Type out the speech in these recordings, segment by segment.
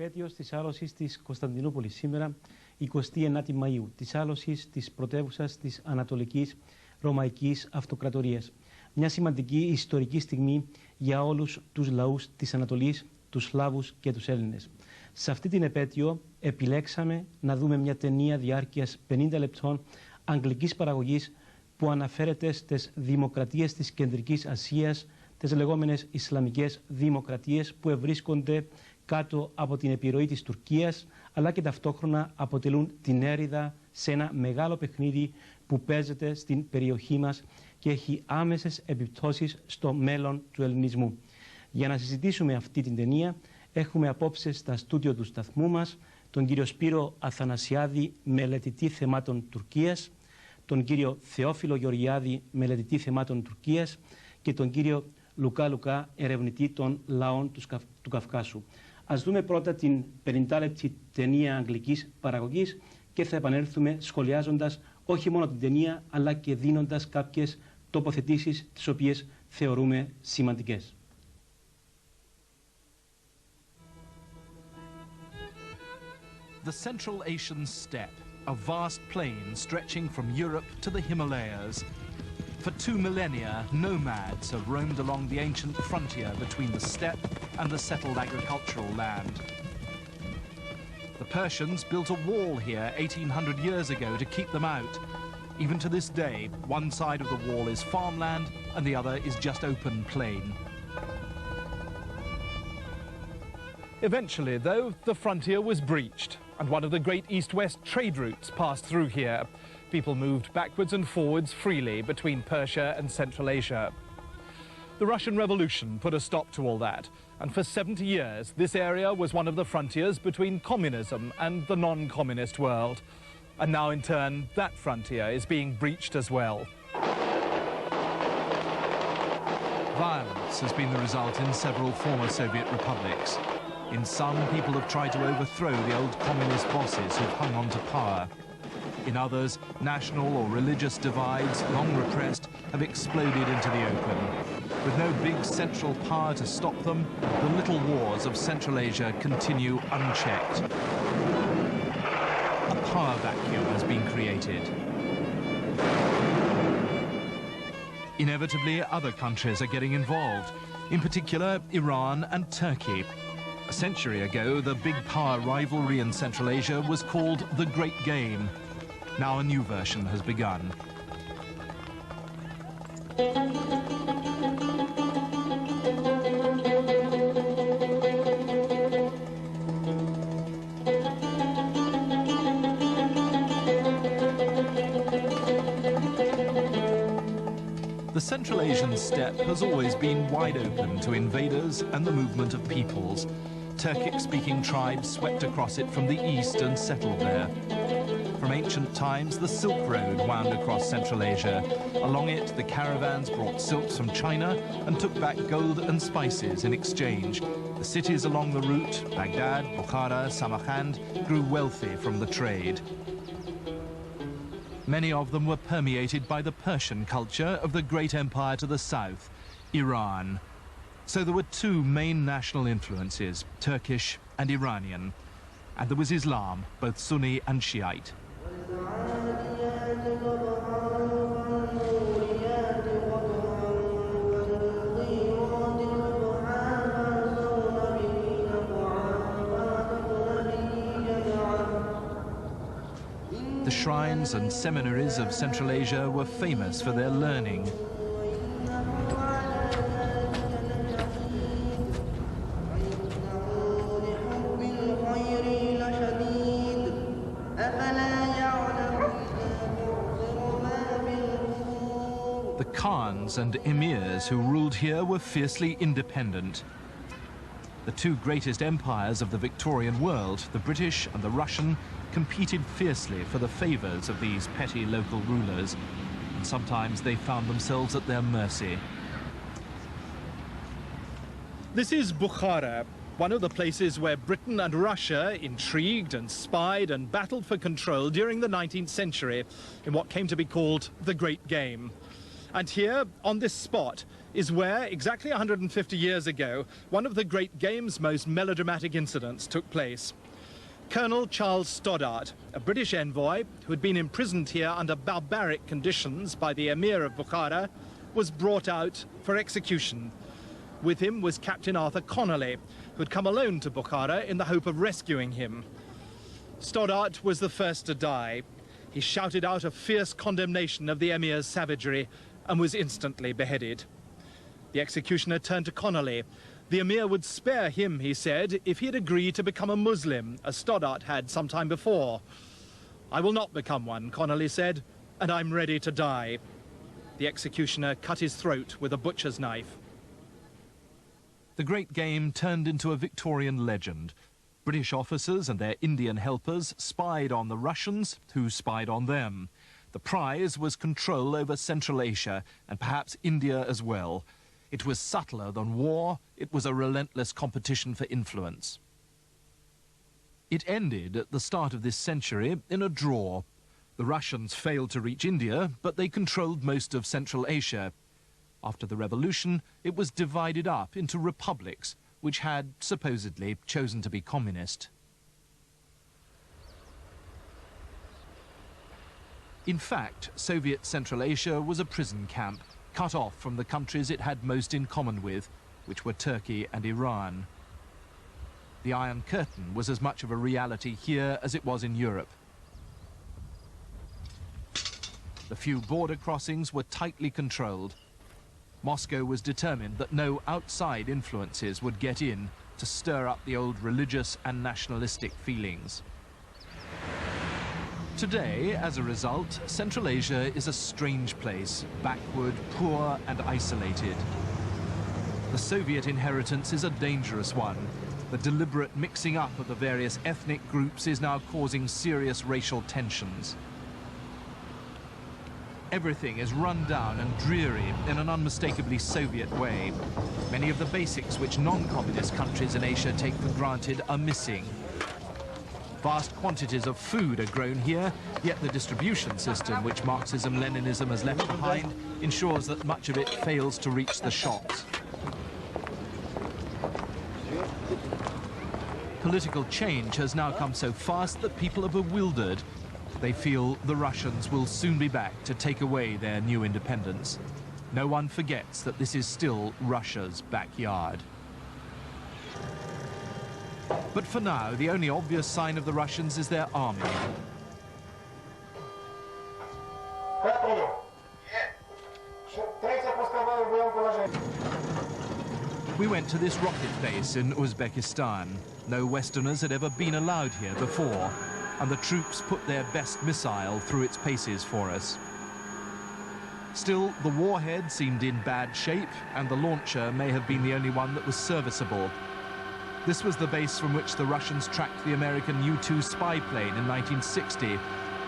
επέτειος της άλωσης της Κωνσταντινούπολης σήμερα, 29η Μαΐου, της άλωσης της πρωτεύουσας της Ανατολικής Ρωμαϊκής Αυτοκρατορίας. Μια σημαντική ιστορική στιγμή για όλους τους λαούς της Ανατολής, τους Σλάβους και τους Έλληνες. Σε αυτή την επέτειο επιλέξαμε να δούμε μια ταινία διάρκειας 50 λεπτών αγγλικής παραγωγής που αναφέρεται στις δημοκρατίες της Κεντρικής Ασίας, τις λεγόμενες Ισλαμικές δημοκρατίες που ευρίσκονται κάτω από την επιρροή της Τουρκίας, αλλά και ταυτόχρονα αποτελούν την έριδα σε ένα μεγάλο παιχνίδι που παίζεται στην περιοχή μας και έχει άμεσες επιπτώσεις στο μέλλον του ελληνισμού. Για να συζητήσουμε αυτή την ταινία, έχουμε απόψε στα στούντιο του σταθμού μας τον κύριο Σπύρο Αθανασιάδη, μελετητή θεμάτων Τουρκίας, τον κύριο Θεόφιλο Γεωργιάδη, μελετητή θεμάτων Τουρκίας και τον κύριο Λουκά Λουκά, ερευνητή των λαών του Καυκάσου. Ας δούμε πρώτα την 50 λεπτή ταινία αγγλικής παραγωγής και θα επανέλθουμε σχολιάζοντας όχι μόνο την ταινία, αλλά και δίνοντας κάποιες τοποθετήσεις τις οποίες θεωρούμε σημαντικές. The Central Asian steppe, a vast plain stretching from Europe to the Himalayas. For 2 millennia, nomads have roamed along the ancient frontier between the steppe and the settled agricultural land. The Persians built a wall here 1800 years ago to keep them out. Even to this day, one side of the wall is farmland and the other is just open plain. Eventually, though, the frontier was breached, and one of the great east-west trade routes passed through here. People moved backwards and forwards freely between Persia and Central Asia. The Russian Revolution put a stop to all that, and for 70 years this area was one of the frontiers between communism and the non-communist world. And now in turn that frontier is being breached as well. Violence has been the result in several former Soviet republics. In some, people have tried to overthrow the old communist bosses who've hung on to power. In others, national or religious divides, long repressed, have exploded into the open. With no big central power to stop them, the little wars of Central Asia continue unchecked. A power vacuum has been created. Inevitably, other countries are getting involved, in particular Iran and Turkey. A century ago, the big power rivalry in Central Asia was called the Great Game. Now a new version has begun. The Central Asian steppe has always been wide open to invaders and the movement of peoples. Turkic-speaking tribes swept across it from the east and settled there. From ancient times, the Silk Road wound across Central Asia. Along it, the caravans brought silks from China and took back gold and spices in exchange. The cities along the route, Baghdad, Bukhara, Samarkand, grew wealthy from the trade. Many of them were permeated by the Persian culture of the great empire to the south, Iran. So there were two main national influences, Turkish and Iranian. And there was Islam, both Sunni and Shiite. The shrines and seminaries of Central Asia were famous for their learning. The Khans and emirs who ruled here were fiercely independent. The two greatest empires of the Victorian world, the British and the Russian, competed fiercely for the favours of these petty local rulers, and sometimes they found themselves at their mercy. This is Bukhara, one of the places where Britain and Russia intrigued and spied and battled for control during the 19th century in what came to be called the Great Game. And here, on this spot, is where, exactly 150 years ago, one of the Great Game's most melodramatic incidents took place. Colonel Charles Stoddart, a British envoy who had been imprisoned here under barbaric conditions by the Emir of Bukhara, was brought out for execution. With him was Captain Arthur Connolly, who had come alone to Bukhara in the hope of rescuing him. Stoddart was the first to die. He shouted out a fierce condemnation of the Emir's savagery and was instantly beheaded. The executioner turned to Connolly. The Emir would spare him, he said, if he'd agree to become a Muslim, as Stoddart had some time before. "I will not become one," Connolly said, "and I'm ready to die." The executioner cut his throat with a butcher's knife. The Great Game turned into a Victorian legend. British officers and their Indian helpers spied on the Russians, who spied on them. The prize was control over Central Asia, and perhaps India as well. It was subtler than war. It was a relentless competition for influence. It ended at the start of this century in a draw. The Russians failed to reach India, but they controlled most of Central Asia. After the revolution, it was divided up into republics, which had supposedly chosen to be communist. In fact, Soviet Central Asia was a prison camp, cut off from the countries it had most in common with, which were Turkey and Iran. The Iron Curtain was as much of a reality here as it was in Europe. The few border crossings were tightly controlled. Moscow was determined that no outside influences would get in to stir up the old religious and nationalistic feelings. Today, as a result, Central Asia is a strange place, backward, poor and isolated. The Soviet inheritance is a dangerous one. The deliberate mixing up of the various ethnic groups is now causing serious racial tensions. Everything is run down and dreary in an unmistakably Soviet way. Many of the basics which non-communist countries in Asia take for granted are missing. Vast quantities of food are grown here, yet the distribution system which Marxism-Leninism has left behind ensures that much of it fails to reach the shops. Political change has now come so fast that people are bewildered. They feel the Russians will soon be back to take away their new independence. No one forgets that this is still Russia's backyard. But for now, the only obvious sign of the Russians is their army. We went to this rocket base in Uzbekistan. No Westerners had ever been allowed here before, and the troops put their best missile through its paces for us. Still, the warhead seemed in bad shape, and the launcher may have been the only one that was serviceable. This was the base from which the Russians tracked the American U-2 spy plane in 1960.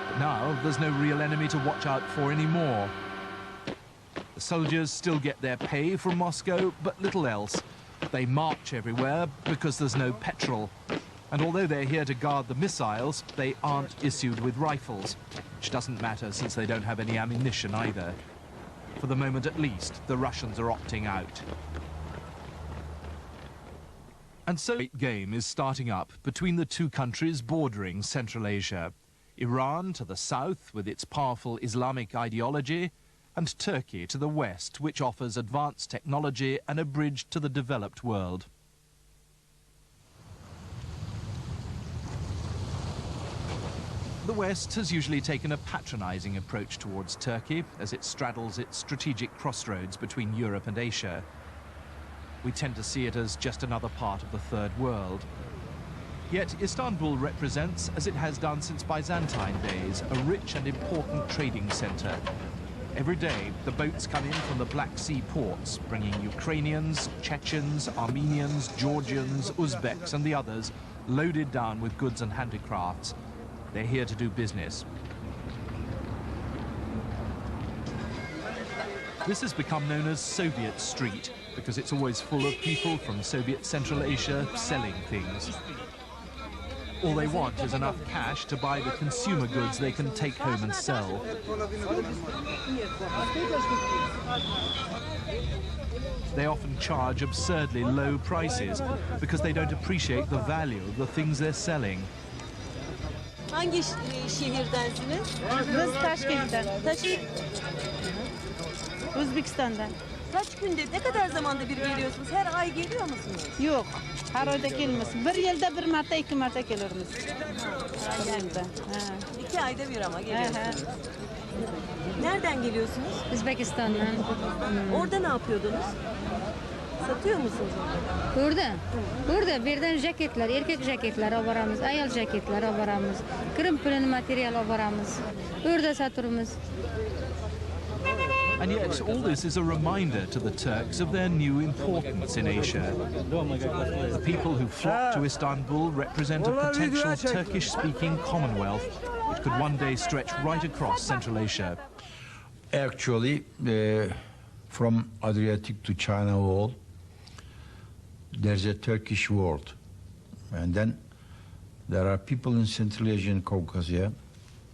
But now, there's no real enemy to watch out for anymore. The soldiers still get their pay from Moscow, but little else. They march everywhere because there's no petrol. And although they're here to guard the missiles, they aren't issued with rifles, which doesn't matter since they don't have any ammunition either. For the moment at least, the Russians are opting out. And so the game is starting up between the two countries bordering Central Asia. Iran to the south with its powerful Islamic ideology, and Turkey to the west, which offers advanced technology and a bridge to the developed world. The West has usually taken a patronizing approach towards Turkey as it straddles its strategic crossroads between Europe and Asia. We tend to see it as just another part of the Third World. Yet Istanbul represents, as it has done since Byzantine days, a rich and important trading center. Every day, the boats come in from the Black Sea ports, bringing Ukrainians, Chechens, Armenians, Georgians, Uzbeks and the others loaded down with goods and handicrafts. They're here to do business. This has become known as Soviet Street because it's always full of people from Soviet Central Asia selling things. All they want is enough cash to buy the consumer goods they can take home and sell. They often charge absurdly low prices because they don't appreciate the value of the things they're selling. Hangi şehirdensiniz? Biz Taşkent'ten. Özbekistan'dan. Kaç günde, ne kadar zamanda bir geliyorsunuz? Her ay geliyor musunuz? Yok, her ayda gelmez. Bir yılda bir marta, iki marta geliriz. İki ayda bir ama geliyorsunuz. Nereden geliyorsunuz? Özbekistan'dan. Orada ne yapıyordunuz? Satıyor musunuz orada? Burada birden ceketler, erkek ceketler avaramız, ayol ceketler avaramız, kırım pülün materyal avaramız. Orada satırımız. And yet all this is a reminder to the Turks of their new importance in Asia. The people who flock to Istanbul represent a potential Turkish-speaking commonwealth which could one day stretch right across Central Asia. Actually, from Adriatic to China Wall, there's a Turkish world. And then there are people in Central Asia and Caucasia,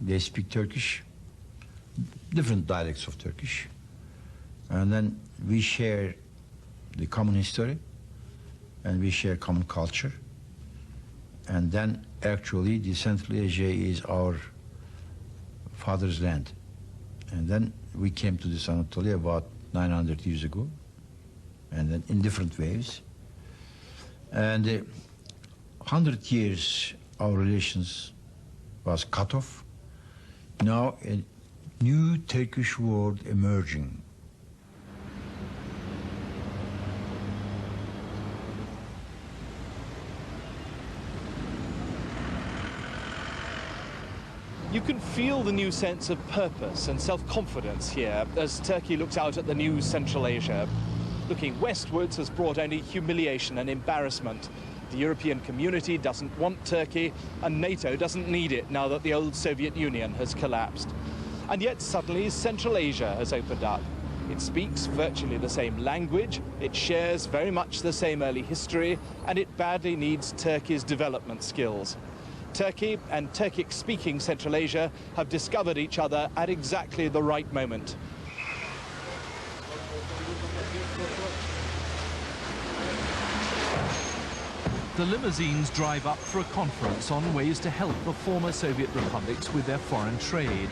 they speak Turkish, different dialects of Turkish. And then we share the common history, and we share common culture. And then actually the Central Asia is our father's land. And then we came to this Anatolia about 900 years ago, and then in different ways. And 100 years our relations was cut off. Now a new Turkish world emerging. You can feel the new sense of purpose and self-confidence here as Turkey looks out at the new Central Asia. Looking westwards has brought only humiliation and embarrassment. The European community doesn't want Turkey, and NATO doesn't need it now that the old Soviet Union has collapsed. And yet suddenly Central Asia has opened up. It speaks virtually the same language, it shares very much the same early history, and it badly needs Turkey's development skills. Turkey and Turkic-speaking Central Asia have discovered each other at exactly the right moment. The limousines drive up for a conference on ways to help the former Soviet republics with their foreign trade.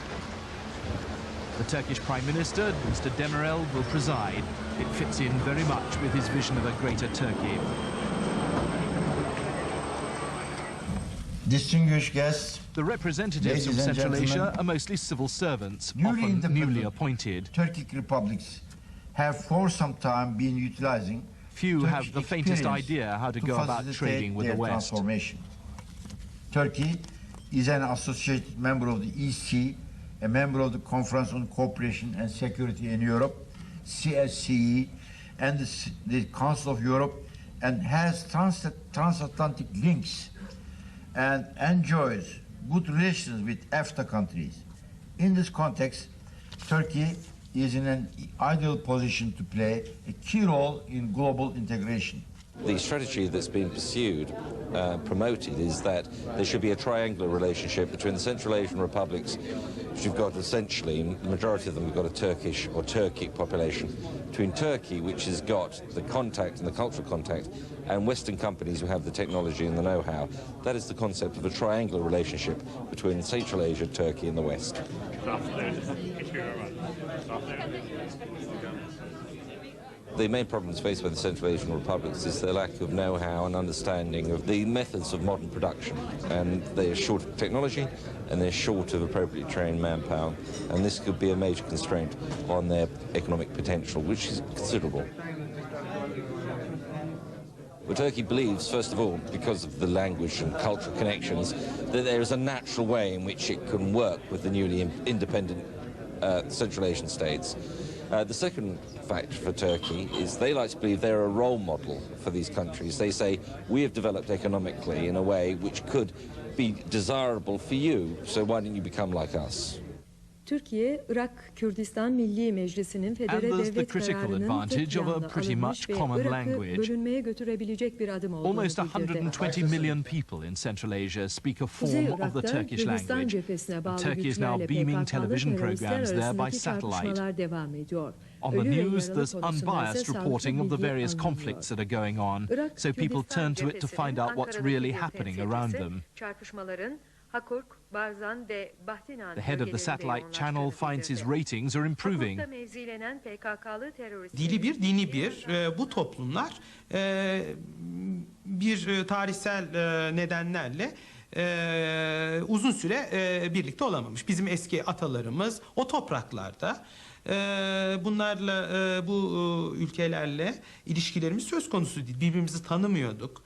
The Turkish Prime Minister, Mr. Demirel, will preside. It fits in very much with his vision of a greater Turkey. Distinguished guests, The representatives from Central Asia are mostly civil servants, often newly appointed. Turkic republics have for some time been utilizing Few have the faintest idea how to go about trading with the West. Turkey is an associated member of the EC, a member of the Conference on Cooperation and Security in Europe, CSCE, and the Council of Europe, and has transatlantic links and enjoys good relations with EFTA countries. In this context, Turkey is in an ideal position to play a key role in global integration. The strategy that's been pursued, promoted, is that there should be a triangular relationship between the Central Asian republics, which you've got essentially, the majority of them have got a Turkish or Turkic population, between Turkey, which has got the contact and the cultural contact, and Western companies who have the technology and the know-how. That is the concept of a triangular relationship between Central Asia, Turkey and the West. The main problems faced by the Central Asian republics is their lack of know-how and understanding of the methods of modern production, and they are short of technology and they're short of appropriately trained manpower, and this could be a major constraint on their economic potential, which is considerable. Well, Turkey believes, first of all, because of the language and cultural connections, that there is a natural way in which it can work with the newly independent Central Asian states. The second factor for Turkey is they like to believe they're a role model for these countries. They say, we have developed economically in a way which could be desirable for you, so why don't you become like us? Türkiye, Irak Kürdistan Milli Meclisi'nin federe devlet kararının tek yanlı alınmış ve Irak'ı bölünmeye götürebilecek bir adım olduğunu Almost bildirdi. 120 million people in Central Asia speak a form of the Turkish language. Turkey is now beaming television programs there by satellite. Devam ediyor. On the news, there's unbiased reporting of the various conflicts that are going on, so people turn to it to find out what's really happening around them. The head of the satellite channel finds his ratings are improving. Dili bir, dini bir. Bu toplumlar bir tarihsel nedenlerle uzun süre birlikte olamamış. Bizim eski atalarımız o topraklarda. Bunlarla, bu ülkelerle ilişkilerimiz söz konusu değil. Birbirimizi tanımıyorduk.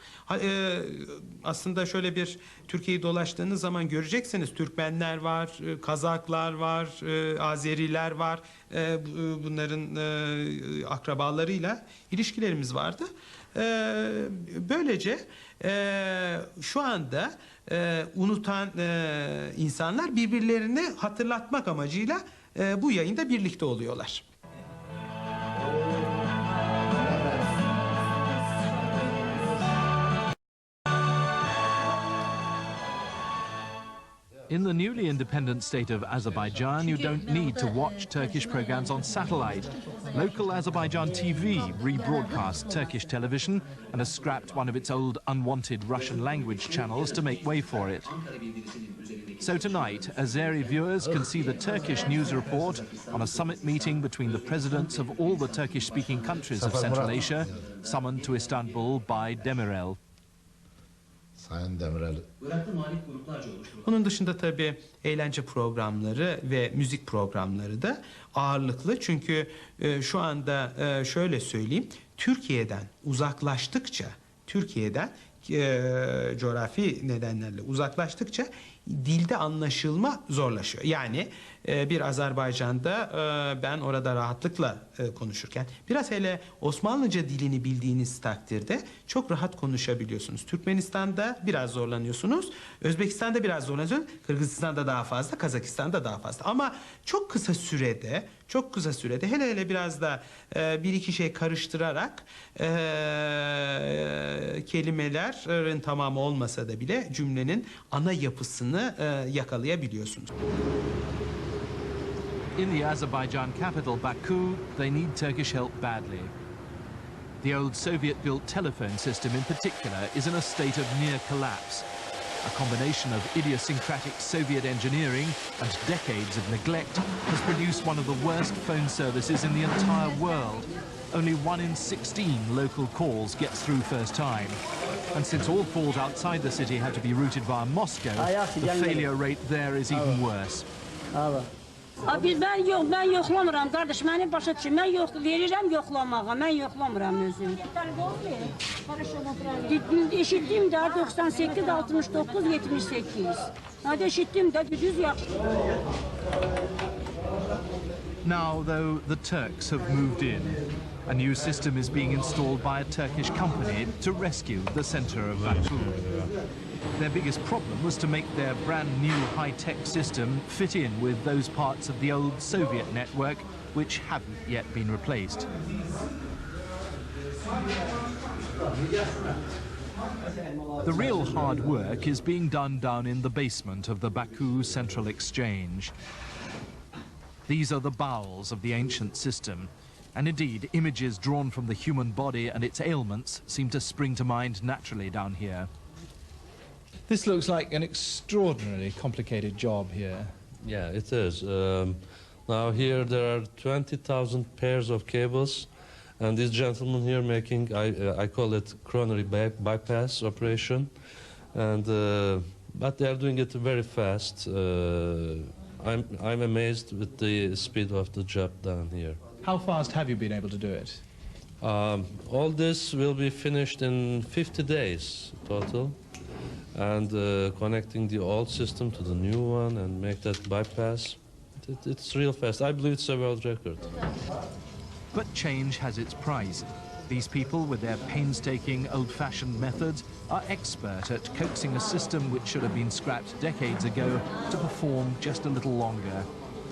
Aslında şöyle bir Türkiye'yi dolaştığınız zaman göreceksiniz. Türkmenler var, Kazaklar var, Azeriler var. Bunların akrabalarıyla ilişkilerimiz vardı. Böylece şu anda unutan insanlar birbirlerini hatırlatmak amacıyla bu yayında birlikte oluyorlar. In the newly independent state of Azerbaijan, you don't need to watch Turkish programs on satellite. Local Azerbaijan TV rebroadcasts Turkish television and has scrapped one of its old unwanted Russian language channels to make way for it. So tonight, Azeri viewers can see the Turkish news report on a summit meeting between the presidents of all the Turkish-speaking countries of Central Asia, summoned to Istanbul by Demirel. Bunun dışında tabii eğlence programları ve müzik programları da ağırlıklı. Çünkü şu anda şöyle söyleyeyim, Türkiye'den uzaklaştıkça, coğrafi nedenlerle uzaklaştıkça dilde anlaşılma zorlaşıyor. Yani bir Azerbaycan'da ben orada rahatlıkla konuşurken biraz hele Osmanlıca dilini bildiğiniz takdirde çok rahat konuşabiliyorsunuz. Türkmenistan'da biraz zorlanıyorsunuz. Özbekistan'da biraz zorlanıyorsunuz. Kırgızistan'da daha fazla, Kazakistan'da daha fazla. Ama çok kısa sürede hele biraz da bir iki şey karıştırarak kelimelerin tamamı olmasa da bile cümlenin ana yapısını yakalayabiliyorsunuz. In the Azerbaijan capital, Baku, they need Turkish help badly. The old Soviet-built telephone system in particular is in a state of near collapse. A combination of idiosyncratic Soviet engineering and decades of neglect has produced one of the worst phone services in the entire world. Only 1 in 16 local calls gets through first time. And since all calls outside the city have to be routed via Moscow, the failure rate there is even worse. Ben yoxlamıram qardaş, məni başa düşün. Mən verirəm yoxlamağa, mən yoxlamıram özüm. Eşitdim də 98, 69, 78. Hadi eşitdim də düz yaxşı. Now, though, the Turks have moved in. A new system is being installed by a Turkish company to rescue the center of Baku. Their biggest problem was to make their brand new high-tech system fit in with those parts of the old Soviet network which haven't yet been replaced. The real hard work is being done down in the basement of the Baku Central Exchange. These are the bowels of the ancient system, and indeed images drawn from the human body and its ailments seem to spring to mind naturally down here. This looks like an extraordinarily complicated job here. Yeah, it is. Now here there are 20,000 pairs of cables, and this gentleman here making, I call it coronary bypass operation, and but they are doing it very fast. I'm amazed with the speed of the job done here. How fast have you been able to do it? All this will be finished in 50 days total, and connecting the old system to the new one and make that bypass, it's real fast. I believe it's a world record. But change has its price. These people, with their painstaking, old-fashioned methods, are expert at coaxing a system which should have been scrapped decades ago to perform just a little longer.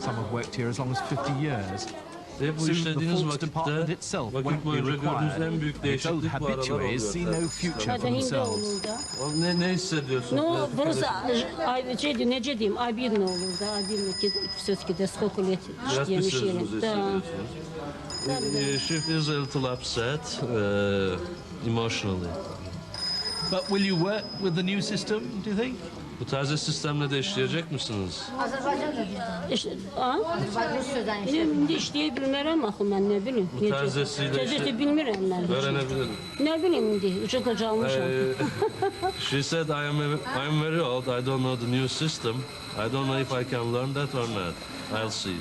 Some have worked here as long as 50 years. Soon the faults department itself won't be required. Its old habitués see no future for themselves. Ne hissediyorsun? No, burası ay şeydi nece diyeyim ay bir ne olur da ay bir ki söz ki de skokulet yemiş yerim. She is a little upset emotionally. But will you work with the new system, do you think? Bu taze sistemle de işleyecek misiniz? İşte, işleyebilmem ama ben ne bileyim. Bu tazesiyle işte bilmiyorum ben. Öğrenebilirim. Ne bileyim diye, çok acalmışım. She said, I am very old, I don't know the new system. I don't know if I can learn that or not. I'll see.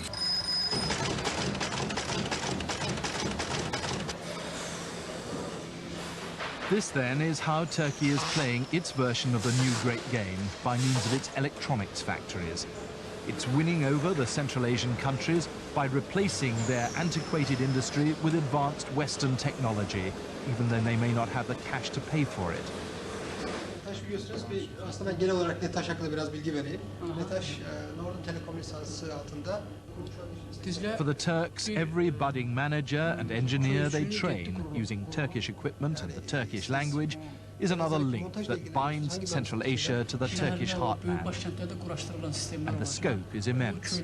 This, then, is how Turkey is playing its version of the new great game by means of its electronics factories. It's winning over the Central Asian countries by replacing their antiquated industry with advanced Western technology, even though they may not have the cash to pay for it. Aslında ben genel olarak NETAŞ hakkında biraz bilgi vereyim. NETAŞ, Northern Telekom lisansı altında. For the Turks, every budding manager and engineer they train using Turkish equipment and the Turkish language is another link that binds Central Asia to the Turkish heartland. And the scope is immense.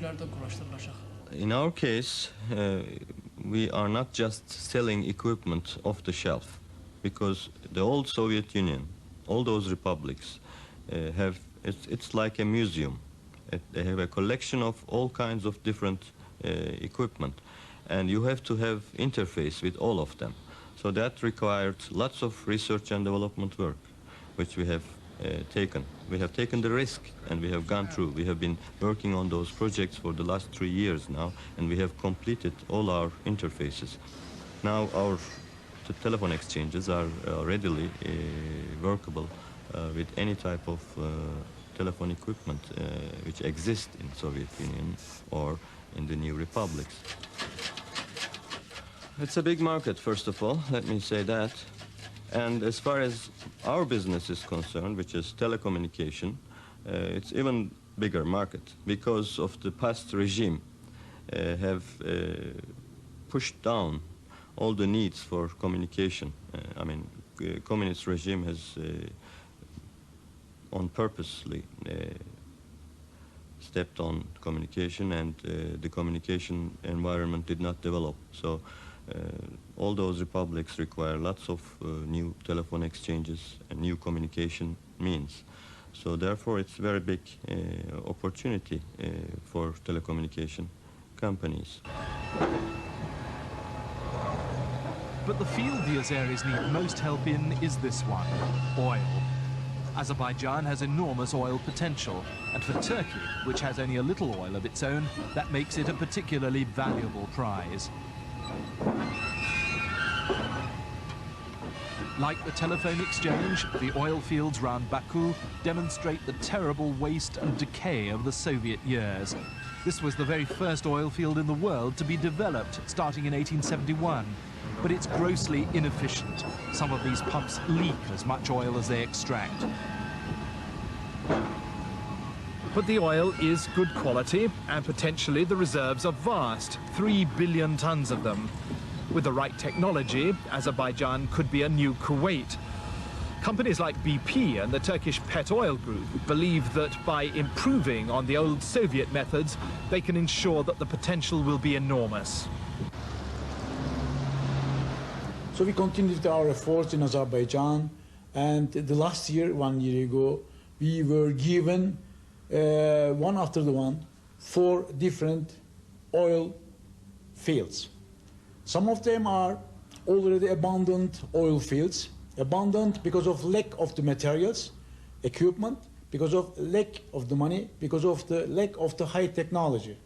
In our case, we are not just selling equipment off the shelf, because the old Soviet Union, all those republics, it's like a museum. They have a collection of all kinds of different equipment, and you have to have interface with all of them. So that required lots of research and development work, which we have taken. We have taken the risk, and we have gone through. We have been working on those projects for the last 3 years now, and we have completed all our interfaces. Now our telephone exchanges are readily workable with any type of telephone equipment which exists in Soviet Union or in the new republics. It's a big market, first of all, let me say that. And as far as our business is concerned, which is telecommunication, it's even bigger market because of the past regime have pushed down all the needs for communication. I mean, communist regime has on purposely stepped on communication, and the communication environment did not develop. So all those republics require lots of new telephone exchanges and new communication means. So therefore it's a very big opportunity for telecommunication companies. But the field the Azeris need most help in is this one, oil. Azerbaijan has enormous oil potential, and for Turkey, which has only a little oil of its own, that makes it a particularly valuable prize. Like the telephone exchange, the oil fields round Baku demonstrate the terrible waste and decay of the Soviet years. This was the very first oil field in the world to be developed, starting in 1871. But it's grossly inefficient. Some of these pumps leak as much oil as they extract. But the oil is good quality, and potentially the reserves are vast, 3 billion tons of them. With the right technology, Azerbaijan could be a new Kuwait. Companies like BP and the Turkish Pet Oil Group believe that by improving on the old Soviet methods, they can ensure that the potential will be enormous. So we continued our efforts in Azerbaijan, and the last year, 1 year ago, we were given one after the one 4 different oil fields. Some of them are already abundant oil fields, abundant because of lack of the materials, equipment, because of lack of the money, because of the lack of the high technology.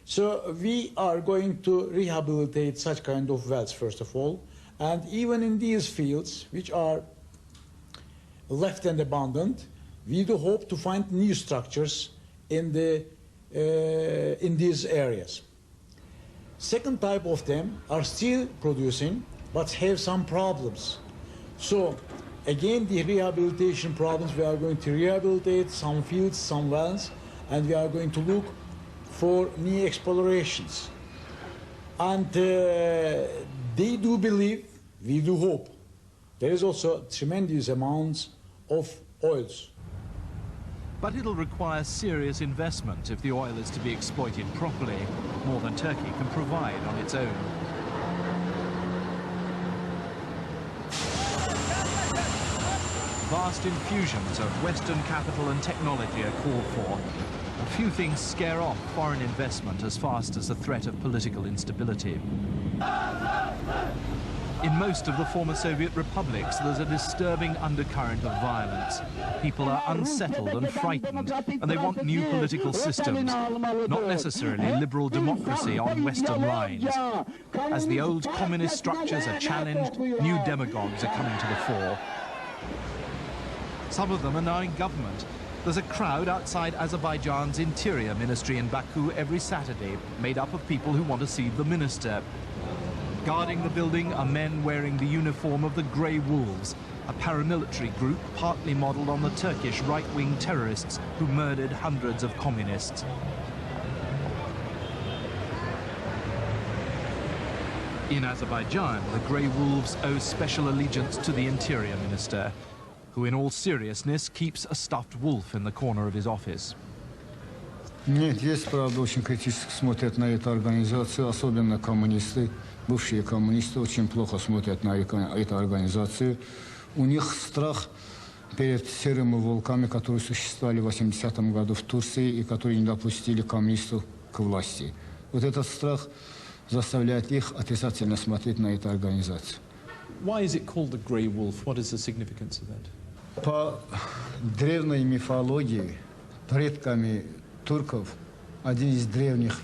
So we are going to rehabilitate such kind of wells, first of all. And even in these fields, which are left and abundant, we do hope to find new structures in these areas. Second type of them are still producing, but have some problems. So again, the rehabilitation problems, we are going to rehabilitate some fields, some wells, and we are going to look for new explorations. And they do believe, we do hope, there is also tremendous amounts of oils. But it'll require serious investment if the oil is to be exploited properly, more than Turkey can provide on its own. Vast infusions of Western capital and technology are called for. A few things scare off foreign investment as fast as the threat of political instability. In most of the former Soviet republics, there's a disturbing undercurrent of violence. People are unsettled and frightened, and they want new political systems, not necessarily liberal democracy on Western lines. As the old communist structures are challenged, new demagogues are coming to the fore. Some of them are now in government. There's a crowd outside Azerbaijan's Interior Ministry in Baku every Saturday, made up of people who want to see the minister. Guarding the building are men wearing the uniform of the Grey Wolves, a paramilitary group partly modelled on the Turkish right-wing terrorists who murdered hundreds of communists. In Azerbaijan, the Grey Wolves owe special allegiance to the Interior Minister, who in all seriousness keeps a stuffed wolf in the corner of his office. Нет, есть, правда, очень критически смотрят на эту организацию, особенно коммунисты. Бывшие коммунисты очень плохо смотрят на эту организацию. У них страх перед серыми волками, которые существовали в 80-м году в Турции и которые не допустили коммунистов к власти. Вот этот страх заставляет их отрицательно смотреть на эту организацию. Why is it called the Grey Wolf? What is the significance of that? По древней мифологии, предками турков, один из древних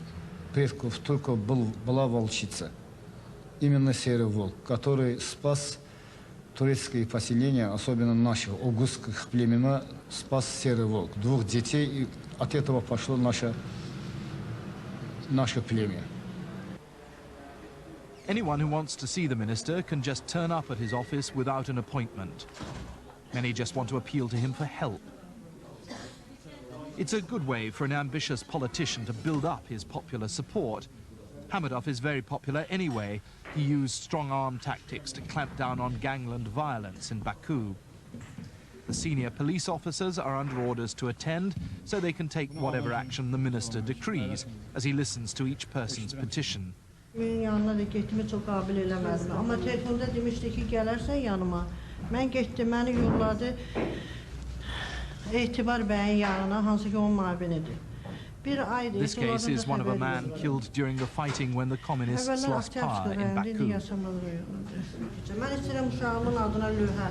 предков турков была волчица. Именно серый волк, который спас турецкие поселения, особенно наших огузских племена, спас серый волк. Двух детей, и от этого пошло наше племя. Anyone who wants to see the minister can just turn up at his office without an appointment. Many just want to appeal to him for help. It's a good way for an ambitious politician to build up his popular support. Hamidov is very popular anyway. He used strong-arm tactics to clamp down on gangland violence in Baku. The senior police officers are under orders to attend, so they can take whatever action the minister decrees, as he listens to each person's petition. Benim yanına da gitme çok kabil eləmədim. Amma telefonda demişdi ki, gələrsən yanıma. Mən getdim, məni yolladı Etibar bəyin yanına, hansı ki onun müavinidir. This case is one of a man killed during the fighting when the communists lost power in Baku. Mən istəyirəm uşağımın adına lövhə.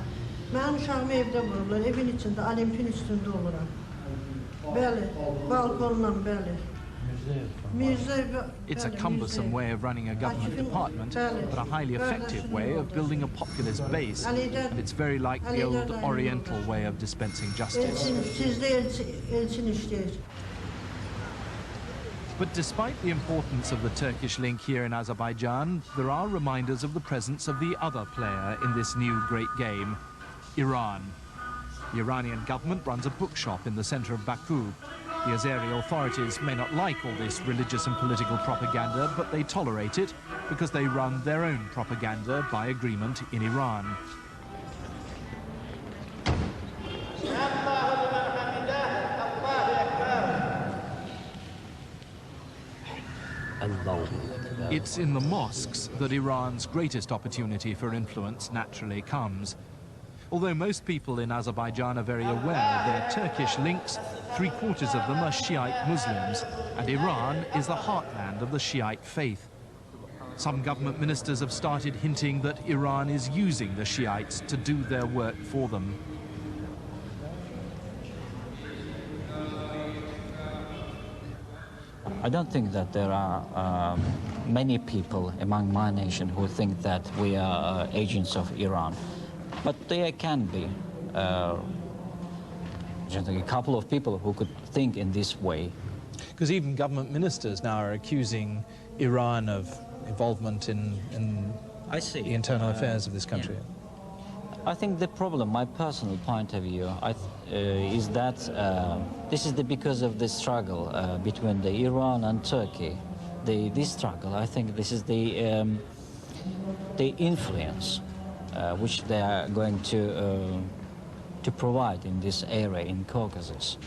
Mənim uşağımı evdə vururlar, evin içində, olimpin üstündə oluram. Bəli, balkonla, bəli. It's a cumbersome way of running a government department, but a highly effective way of building a populist base. And it's very like the old Oriental way of dispensing justice. But despite the importance of the Turkish link here in Azerbaijan, there are reminders of the presence of the other player in this new great game, Iran. The Iranian government runs a bookshop in the center of Baku. The Azeri authorities may not like all this religious and political propaganda, but they tolerate it because they run their own propaganda by agreement in Iran. It's in the mosques that Iran's greatest opportunity for influence naturally comes. Although most people in Azerbaijan are very aware of their Turkish links, 3/4 of them are Shiite Muslims, and Iran is the heartland of the Shiite faith. Some government ministers have started hinting that Iran is using the Shiites to do their work for them. I don't think that there are many people among my nation who think that we are agents of Iran. But there can be a couple of people who could think in this way. Because even government ministers now are accusing Iran of involvement in the internal affairs of this country. Yeah. I think the problem, my personal point of view, is that this is because of the struggle between the Iran and Turkey. This struggle, I think this is the influence which they are going to provide in this area in Caucasus.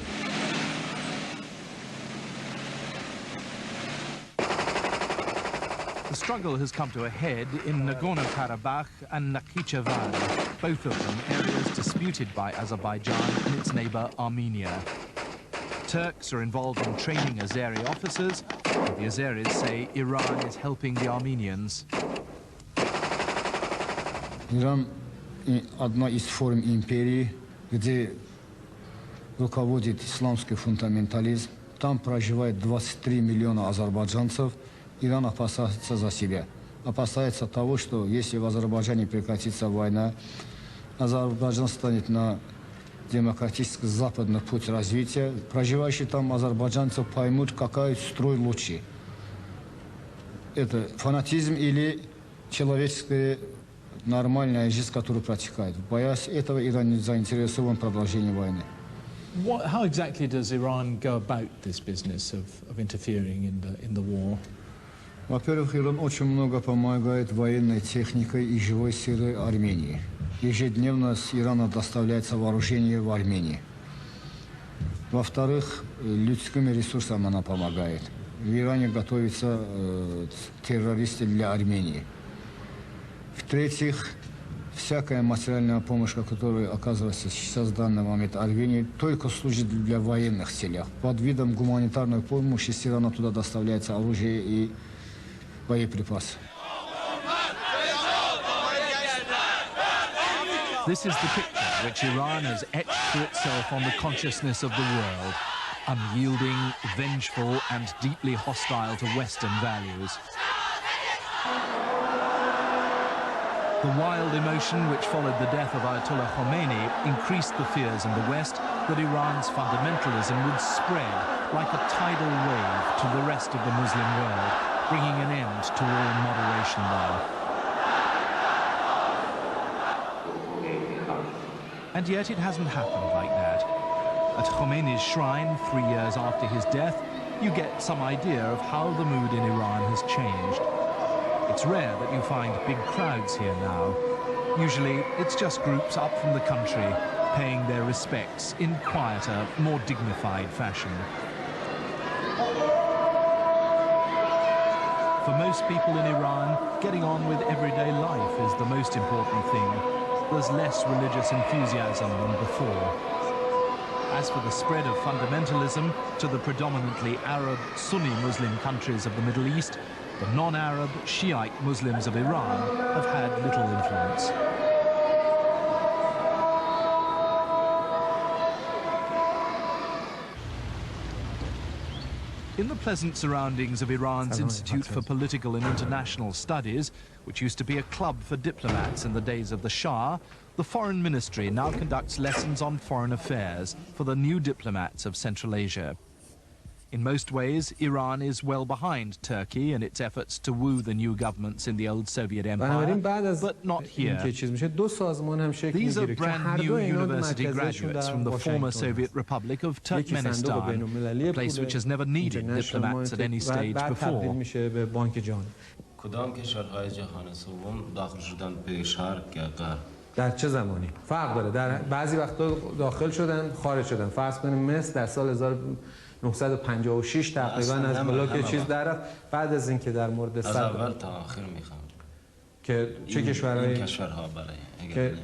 The struggle has come to a head in Nagorno-Karabakh and Nakhichevan, both of them areas disputed by Azerbaijan and its neighbour Armenia. Turks are involved in training Azeri officers, and the Azeris say Iran is helping the Armenians. Иран одна из форм империи, где руководит исламский фундаментализм. Там проживает 23 миллиона азербайджанцев. Иран опасается за себя. Опасается того, что если в Азербайджане прекратится война, Азербайджан станет на демократический западный путь развития. Проживающие там азербайджанцы поймут, какой строй лучше. Это фанатизм или человеческая нормальная жизнь, которую протекает. Боясь этого, Иран не заинтересован в продолжении войны. How exactly does Iran go about this business of interfering in the war? Во-первых, Иран очень много помогает военной техникой и живой силой Армении. Ежедневно с Ирана доставляется вооружение в Армении. Во-вторых, людскими ресурсами она помогает. В Иране готовятся террористы для Армении. В-третьих, всякая материальная помощь, которая оказывается сейчас в данный момент Армении, только служит для военных целей. Под видом гуманитарной помощи с Ирана туда доставляется оружие и боеприпасы. This is the picture which Iran has etched for itself on the consciousness of the world. Unyielding, vengeful and deeply hostile to Western values. The wild emotion which followed the death of Ayatollah Khomeini increased the fears in the West that Iran's fundamentalism would spread like a tidal wave to the rest of the Muslim world, bringing an end to all moderation there. And yet it hasn't happened like that. At Khomeini's shrine, 3 years after his death, you get some idea of how the mood in Iran has changed. It's rare that you find big crowds here now. Usually it's just groups up from the country paying their respects in quieter, more dignified fashion. For most people in Iran, getting on with everyday life is the most important thing. There's less religious enthusiasm than before. As for the spread of fundamentalism to the predominantly Arab Sunni Muslim countries of the Middle East, the non-Arab Shiite Muslims of Iran have had little influence. In the pleasant surroundings of Iran's Institute for Political and International Studies, which used to be a club for diplomats in the days of the Shah, the Foreign Ministry now conducts lessons on foreign affairs for the new diplomats of Central Asia. In most ways, Iran is well behind Turkey in its efforts to woo the new governments in the old Soviet Empire, but not here. These are brand new university graduates from the former Soviet Republic of Turkmenistan, a place which has never needed diplomats at any stage before. در چه زمانی؟ فرق داره. در بعضی وقتا داخل شدن، خارج شدن. فرض کنیم مصر در سال 1956 تقریبا از بلاک چیز در رفت. بعد از اینکه در مورد از اول تا آخر میخوام که چه کشورهایی؟ این کشورها برای که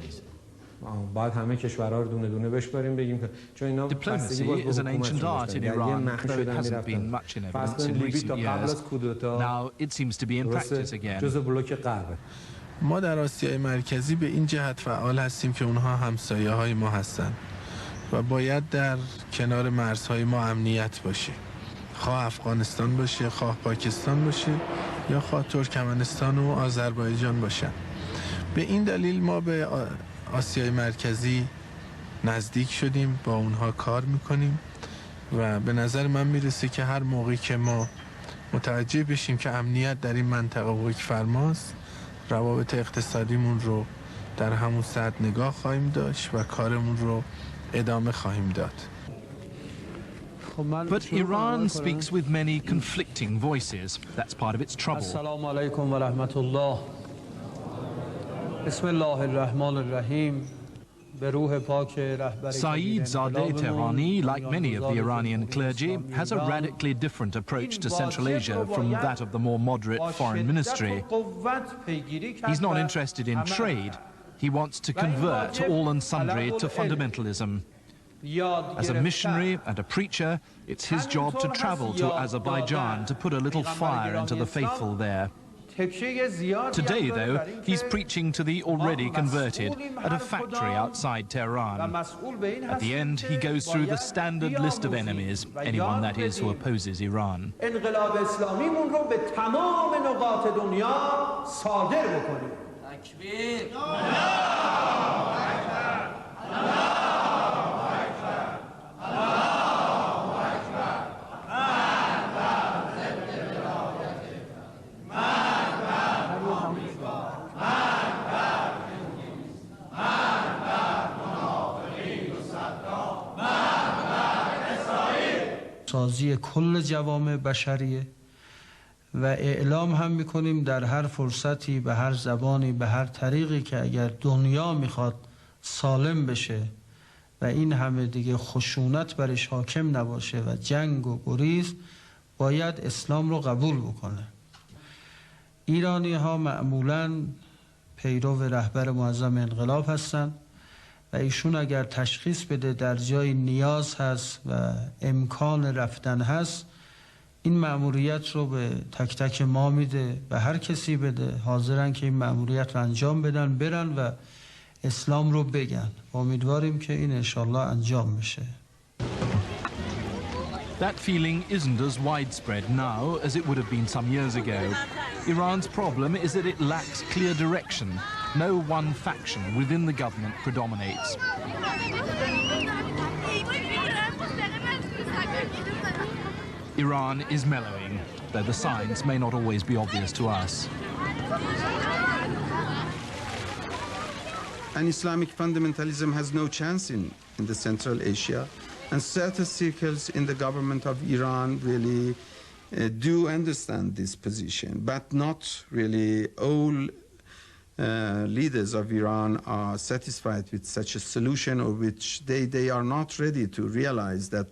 بعد همه کشورها رو دونه دونه بشماریم بگیم که چون اینا Diplomacy is an ancient art in Iran, though it hasn't been much in evidence in recent years. Now it seems to be in practice again. جزء بلوک غربه. ما در آسیای مرکزی به این جهت فعال هستیم که اونها همسایه‌های ما هستند و باید در کنار مرزهای ما امنیت باشه. خواه افغانستان باشه، خواه پاکستان باشه یا خواه ترکمنستان و آذربایجان باشن. به این دلیل ما به آسیای مرکزی نزدیک شدیم، با اونها کار میکنیم و به نظر من میرسه که هر موقعی که ما متوجه بشیم که امنیت در این منطقه حکم فرماست، روابط اقتصادیمون رو در همون سطح نگاه خواهیم داشت و کارمون رو ادامه خواهیم داد. But Iran speaks with many conflicting voices. That's part of its trouble. Assalamu alaikum wa rahmatullah. Bismillahirrahmanirrahim. Saeed Zadeh Tehrani, like many of the Iranian clergy, has a radically different approach to Central Asia from that of the more moderate foreign ministry. He's not interested in trade. He wants to convert all and sundry to fundamentalism. As a missionary and a preacher, it's his job to travel to Azerbaijan to put a little fire into the faithful there. Today, though, he's preaching to the already converted at a factory outside Tehran. At the end, he goes through the standard list of enemies, anyone, that is, who opposes Iran. سازی کل جوامع بشریه و اعلام هم میکنیم در هر فرصتی به هر زبانی به هر طریقی که اگر دنیا میخواد سالم بشه و این همه دیگه خشونت برش حاکم نباشه و جنگ و گریز باید اسلام رو قبول بکنه. ایرانی ها معمولاً پیرو رهبر معظم انقلاب هستن و ایشون اگر تشخیص بده در جای نیاز هست و امکان رفتن هست این مأموریت رو به تک تک ما میده و هر کسی بده حاضرن که این مأموریت رو انجام بدن برن و اسلام رو بگن. امیدواریم که این انشالله انجام بشه. That feeling isn't as widespread now as it would have been some years ago. Iran's problem is that it lacks clear direction. No one faction within the government predominates. Iran is mellowing, though the signs may not always be obvious to us. And Islamic fundamentalism has no chance in the Central Asia. And certain circles in the government of Iran really do understand this position, but not really all leaders of Iran are satisfied with such a solution, or which they are not ready to realize that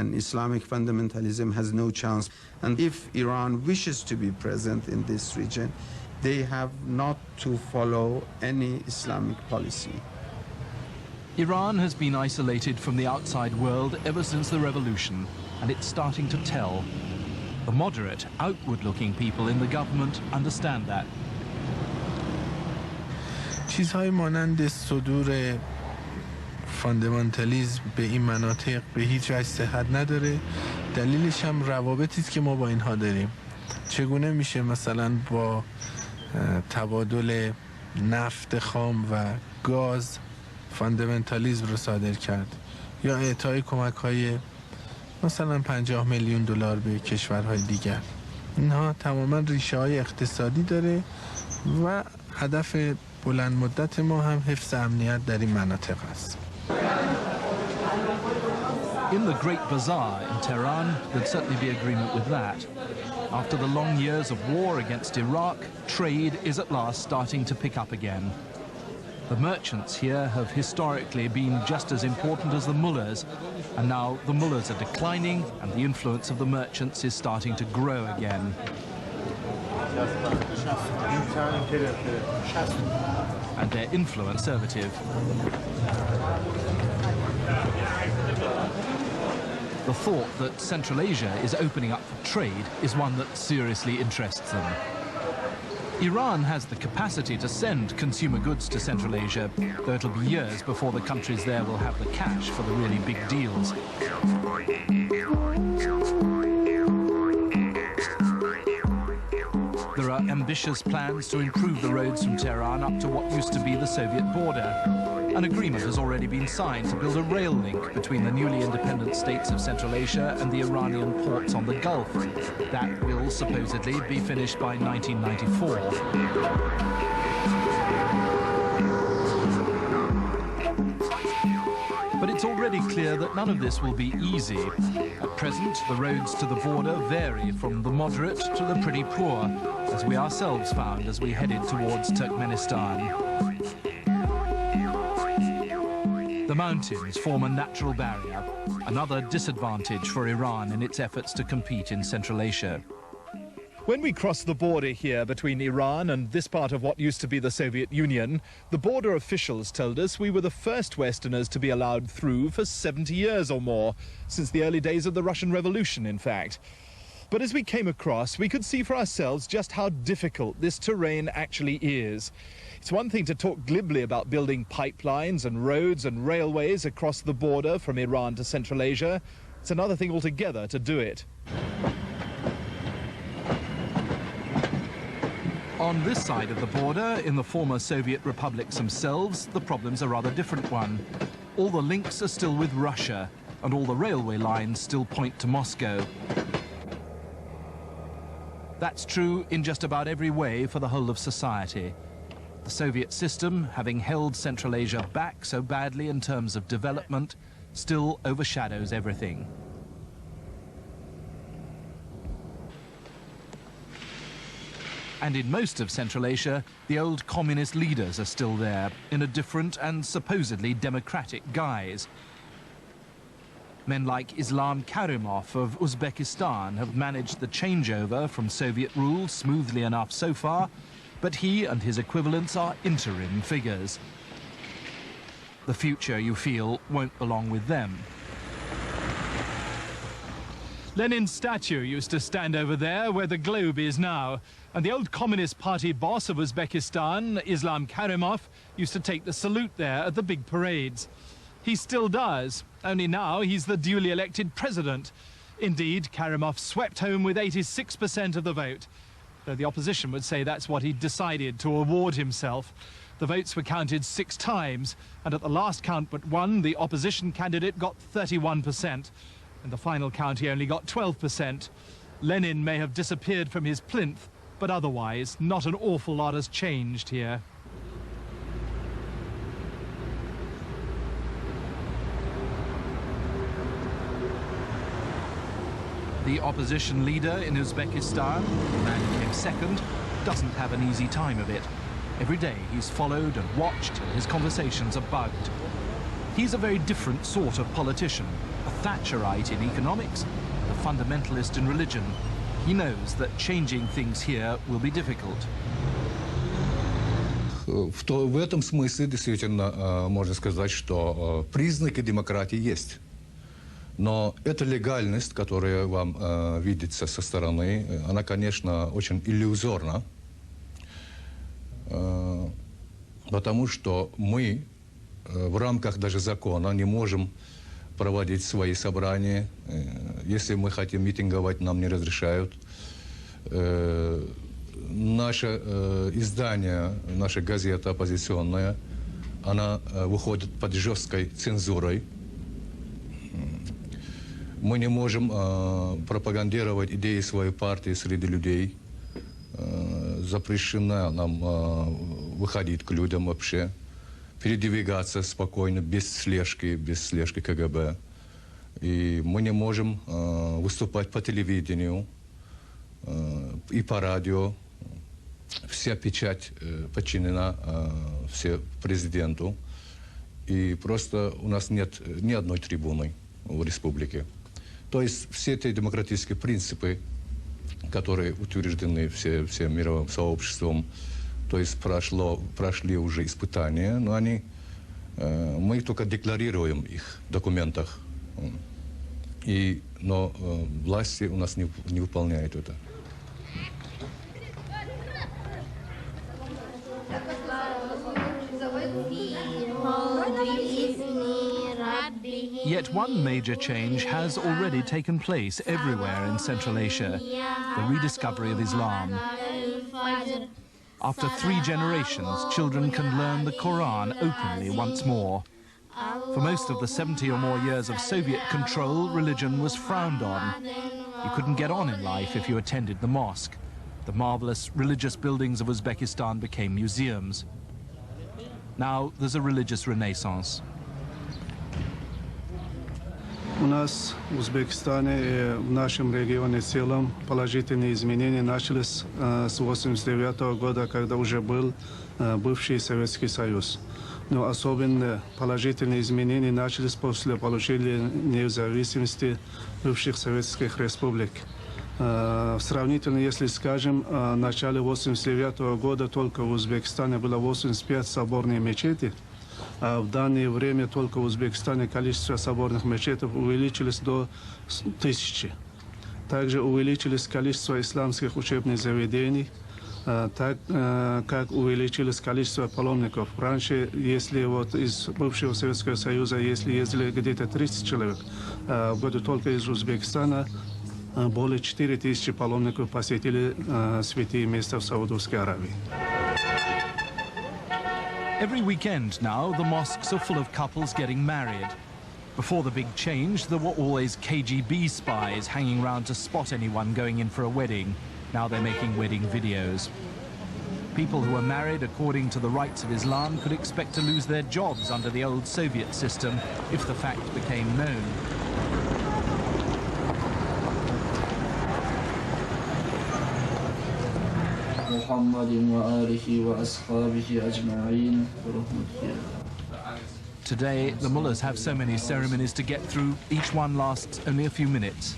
an Islamic fundamentalism has no chance. And if Iran wishes to be present in this region, they have not to follow any Islamic policy. Iran has been isolated from the outside world ever since the revolution, and it's starting to tell. The moderate, outward-looking people in the government understand that. چیزهای مانند صدور فاندامنتالیسم به این مناطق به هیچ وجه صحت نداره. دلیلش هم روابطی است که ما با اینها داریم. چگونه میشه مثلا با تبادل نفت خام و گاز فاندامنتالیسم رو صادر کرد یا اعطای کمک‌های مثلا 50 میلیون دلار به کشورهای دیگر. اینها تماما ریشه‌های اقتصادی داره و هدف بلند مدت ما هم حفظ امنیت در این مناطق است. In the Great Bazaar in Tehran, there'd certainly be agreement with that. After the long years of war against Iraq, trade is at last starting to pick up again. The merchants here have historically been just as important as the mullahs, and now the mullahs are declining and the influence of the merchants is starting to grow again. And their influence conservative. The thought that Central Asia is opening up for trade is one that seriously interests them. Iran has the capacity to send consumer goods to Central Asia, though it'll be years before the countries there will have the cash for the really big deals. There are ambitious plans to improve the roads from Tehran up to what used to be the Soviet border. An agreement has already been signed to build a rail link between the newly independent states of Central Asia and the Iranian ports on the Gulf. That will supposedly be finished by 1994. it's already clear that none of this will be easy. At present, the roads to the border vary from the moderate to the pretty poor, as we ourselves found as we headed towards Turkmenistan. The mountains form a natural barrier, another disadvantage for Iran in its efforts to compete in Central Asia. When we cross the border here between Iran and this part of what used to be the Soviet Union, the border officials told us we were the first Westerners to be allowed through for 70 years or more, since the early days of the Russian Revolution, in fact. But as we came across, we could see for ourselves just how difficult this terrain actually is. It's one thing to talk glibly about building pipelines and roads and railways across the border from Iran to Central Asia. It's another thing altogether to do it. On this side of the border, in the former Soviet republics themselves, the problem's a rather different one. All the links are still with Russia, and all the railway lines still point to Moscow. That's true in just about every way for the whole of society. The Soviet system, having held Central Asia back so badly in terms of development, still overshadows everything. And in most of Central Asia, the old communist leaders are still there, in a different and supposedly democratic guise. Men like Islam Karimov of Uzbekistan have managed the changeover from Soviet rule smoothly enough so far, but he and his equivalents are interim figures. The future, you feel, won't belong with them. Lenin's statue used to stand over there where the globe is now. And the old Communist Party boss of Uzbekistan, Islam Karimov, used to take the salute there at the big parades. He still does, only now he's the duly elected president. Indeed, Karimov swept home with 86% of the vote, though the opposition would say that's what he'd decided to award himself. The votes were counted 6 times, and at the last count but one, the opposition candidate got 31%. In the final count, he only got 12%. Lenin may have disappeared from his plinth, but otherwise, not an awful lot has changed here. The opposition leader in Uzbekistan, the man who came second, doesn't have an easy time of it. Every day he's followed and watched, and his conversations are bugged. He's a very different sort of politician, a Thatcherite in economics, a fundamentalist in religion. He knows that changing things here will be difficult. В этом смысле действительно можно сказать, что признаки демократии есть. Но эта легальность, которая вам видится со стороны, она, конечно, очень иллюзорна, потому что мы в рамках даже закона не можем проводить свои собрания. Если мы хотим митинговать, нам не разрешают. Наше издание, наша газета оппозиционная, она выходит под жесткой цензурой. Мы не можем пропагандировать идеи своей партии среди людей. Запрещено нам выходить к людям вообще. Передвигаться спокойно, без слежки КГБ. И мы не можем выступать по телевидению и по радио. Вся печать подчинена все президенту. И просто у нас нет ни одной трибуны в республике. То есть все эти демократические принципы, которые утверждены всем мировым сообществом, то есть прошли уже испытания, но мы только декларируем их в документах. Но власти у нас не выполняют это. Yet one major change has already taken place everywhere in Central Asia, the rediscovery of Islam. After 3 generations, children can learn the Quran openly once more. For most of the 70 or more years of Soviet control, religion was frowned on. You couldn't get on in life if you attended the mosque. The marvelous religious buildings of Uzbekistan became museums. Now there's a religious renaissance. У нас в Узбекистане и в нашем регионе в целом положительные изменения начались с 1989 года, когда уже был бывший Советский Союз. Но особенно положительные изменения начались после получения независимости бывших советских республик. Сравнительно, если скажем, в начале 1989 года только в Узбекистане было 85 соборных мечетей, а в данное время только в Узбекистане количество соборных мечетей увеличилось до 1000. Также увеличилось количество исламских учебных заведений, так как увеличилось количество паломников. Раньше, если вот из бывшего Советского Союза, если ездили где-то 30 человек, в году только из Узбекистана более 4000 паломников посетили святые места в Саудовской Аравии. Every weekend now, the mosques are full of couples getting married. Before the big change, there were always KGB spies hanging around to spot anyone going in for a wedding. Now they're making wedding videos. People who are married according to the rites of Islam could expect to lose their jobs under the old Soviet system if the fact became known. Today, the mullahs have so many ceremonies to get through, each one lasts only a few minutes.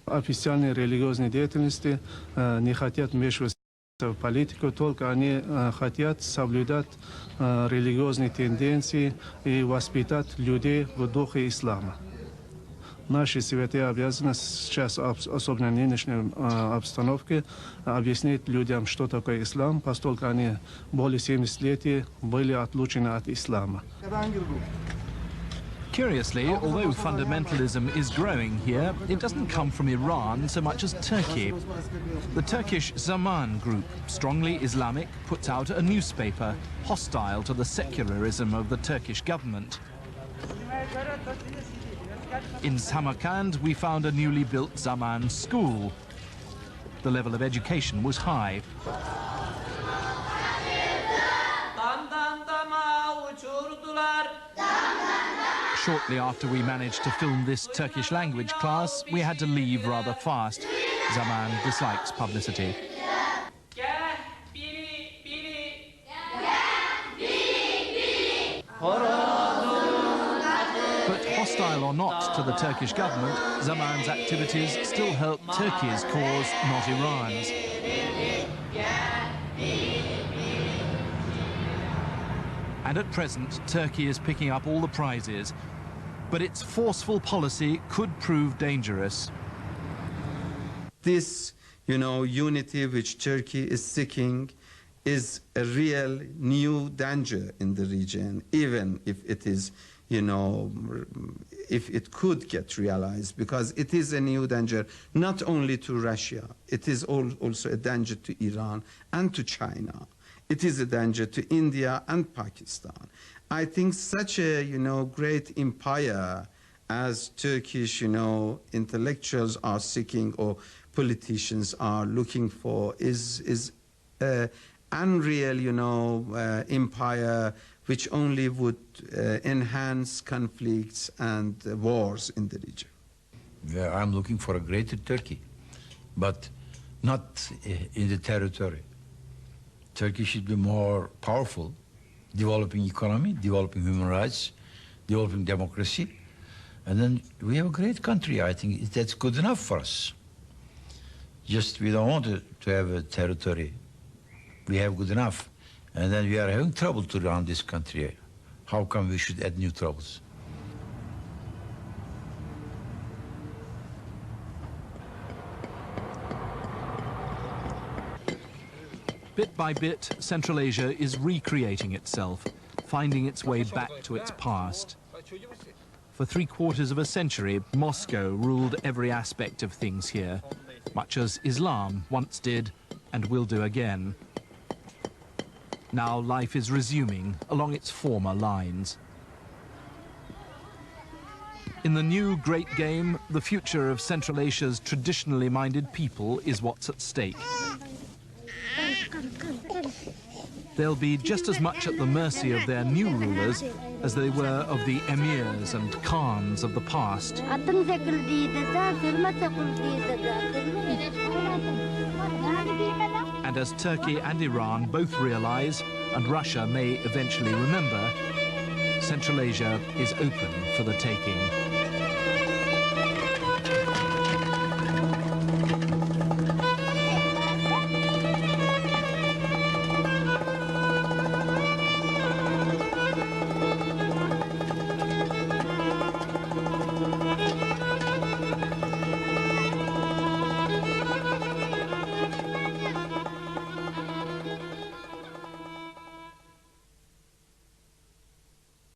Официальной религиозной деятельности не хотят вмешиваться в политику, только они хотят соблюдать религиозные тенденции и воспитать людей в духе ислама. Наши святые обязанности сейчас, особенно в нынешней обстановке, объяснить людям, что такое ислам, поскольку они более 70 лет были отлучены от ислама. Curiously, although fundamentalism is growing here, it doesn't come from Iran so much as Turkey. The Turkish Zaman group, strongly Islamic, puts out a newspaper hostile to the secularism of the Turkish government. In Samarkand, we found a newly built Zaman school. The level of education was high. Shortly after we managed to film this Turkish language class, we had to leave rather fast. Zaman dislikes publicity. But hostile or not to the Turkish government, Zaman's activities still help Turkey's cause, not Iran's. And at present, Turkey is picking up all the prizes. But its forceful policy could prove dangerous. This, unity which Turkey is seeking is a real new danger in the region, even if it is, if it could get realized, because it is a new danger not only to Russia, it is also a danger to Iran and to China. It is a danger to India and Pakistan. I think such a, great empire as Turkish, intellectuals are seeking or politicians are looking for is unreal, empire which only would enhance conflicts and wars in the region. I'm looking for a greater Turkey, but not in the territory. Turkey should be more powerful, developing economy, developing human rights, developing democracy, and then we have a great country. I think that's good enough for us. Just we don't want to have a territory. We have good enough, and then we are having trouble to run this country. How come we should add new troubles? Bit by bit, Central Asia is recreating itself, finding its way back to its past. For 3/4 of a century, Moscow ruled every aspect of things here, much as Islam once did and will do again. Now life is resuming along its former lines. In the new great game, the future of Central Asia's traditionally minded people is what's at stake. they'll be just as much at the mercy of their new rulers as they were of the emirs and khans of the past. And as Turkey and Iran both realize, and Russia may eventually remember, Central Asia is open for the taking.